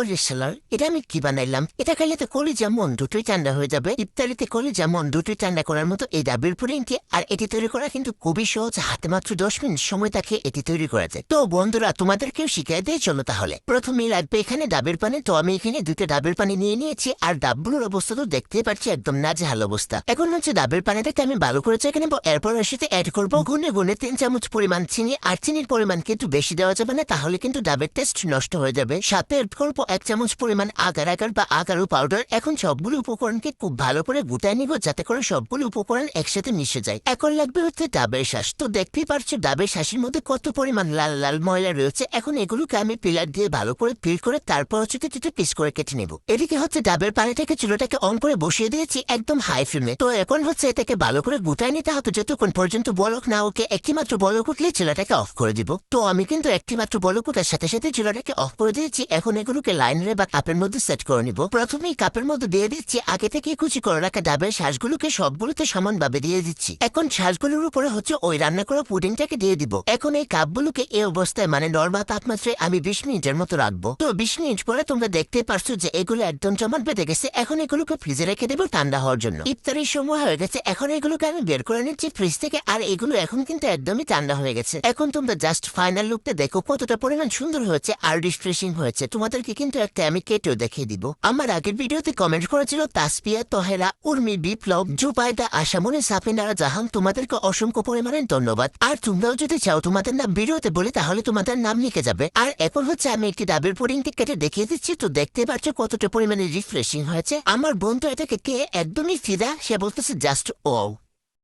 ওরে শালার, এটা আমি কি বানাইলাম? এটা খাইলে তো কলিজা মন দুটোই ঠান্ডা হয়ে যাবে। ইফতারিতে কলিজা মন দুটোই ঠান্ডা করার মতো এই ডাবের পুডিংটি, আর এটি তৈরি করা কিন্তু খুবই সহজ। হাতে মাত্র 10 মিনিট সময় থাকে এটি তৈরি করা যায়। তো বন্ধুরা, তোমাদেরকেও শিখিয়ে দিয়ে চলো তাহলে। প্রথমেই লাগবে এখানে ডাবের পানি। তো আমি এখানে 2টা ডাবের পানি নিয়ে নিয়েছি, আর ডাবগুলোর অবস্থা তো দেখতেই পাচ্ছি একদম নাজেহাল অবস্থা। এখন হচ্ছে ডাবের পানিটাকে আমি ভালো করে চেখে নেবো। এরপর এর সাথে অ্যাড করবো গুনে গুনে 3 চামচ পরিমাণ চিনি। আর চিনির পরিমাণ কিন্তু বেশি দেওয়া যাবে না, তাহলে কিন্তু ডাবের টেস্ট নষ্ট হয়ে যাবে। সাথে অ্যাড করবো 1 চামচ পরিমাণ আগার বা আগারু পাউডার। এখন সবগুলো উপকরণকে খুব ভালো করে গুটায় নিব, যাতে করে সবগুলো উপকরণ একসাথে মিশে যায়। এখন লাগবে হচ্ছে ডাবের শ্বাস। তো দেখতেই পারছো ডাবের শ্বাসের মধ্যে কত পরিমাণ লাল লাল ময়লা রয়েছে। এখন এগুলোকে আমি পিলার দিয়ে ভালো করে পিল করে তারপর হচ্ছে কিছু পিস করে কেটে নেব। এদিকে হচ্ছে ডাবের পানিটাকে চুলোটাকে অন করে বসিয়ে দিয়েছি একদম হাই ফ্লেমে। তো এখন হচ্ছে এটাকে ভালো করে গুটায় নিতে হতো, যতক্ষণ পর্যন্ত বলক না ওকে। একটি মাত্র বলক উঠলে চুলাটাকে অফ করে দিব। তো আমি কিন্তু একটি মাত্র বলক উঠার সাথে সাথে চুলাটাকে অফ করে দিয়েছি। এখন এগুলোকে লাইনারে বা কাপের মধ্যে সেট করে নিব। প্রথমেই কাপের মধ্যে দিয়ে দিচ্ছি আগে থেকে কুচি করে রাখা ডাবের শ্বাসগুলোকে, সবগুলোতে সমানভাবে দিয়ে দিচ্ছি। এখন শ্বাসগুলোর উপরে হচ্ছে ওই রান্না করা পুডিংটাকে দিয়ে দিব। এখন এই কাপগুলোকে এই অবস্থায় মানে নরমাল তাপমাত্রায় আমি 20 মিনিটের মতো রাখবো। তো 20 মিনিট পরে তোমরা দেখতে পারছো যে এগুলো একদম জমাট বেঁধে গেছে। এখন এগুলোকে ফ্রিজে রেখে দেবো ঠান্ডা হওয়ার জন্য। ইফতারির সময় হয়ে গেছে, এখন এগুলোকে আমি বের করে নিচ্ছি ফ্রিজ থেকে। আর এগুলো এখন কিন্তু একদমই ঠান্ডা হয়ে গেছে। এখন তোমরা জাস্ট ফাইনাল লুকটা দেখো কতটা পরিমাণ সুন্দর হয়েছে আর রিফ্রেশিং হয়েছে। তোমাদেরকে কিন্তু একটা আমি কেটেও দেখিয়ে দিব। আমার আগের ভিডিওতে কমেন্ট করেছিল তাসপিয়া, তহেরা, উর্মি, বিপ্লব, জুবাইদা, আশামনি, সাফিনারা জাহান। তোমাদেরকে অসংখ্য পরিমাণে ধন্যবাদ। আর তোমরাও যদি চাও তোমাদের নাম ভিডিওতে বলি, তাহলে তোমাদের নাম লিখে যাবে। আর এখন হচ্ছে আমি একটি ডাবের পুডিংটি কেটে দেখিয়ে দিচ্ছি। তো দেখতে পাচ্ছ কতটা পরিমাণে রিফ্রেশিং হয়েছে। আমার বন্ধু এটাকে কে একদমই ফিদা, সে বলতেছে জাস্ট ও।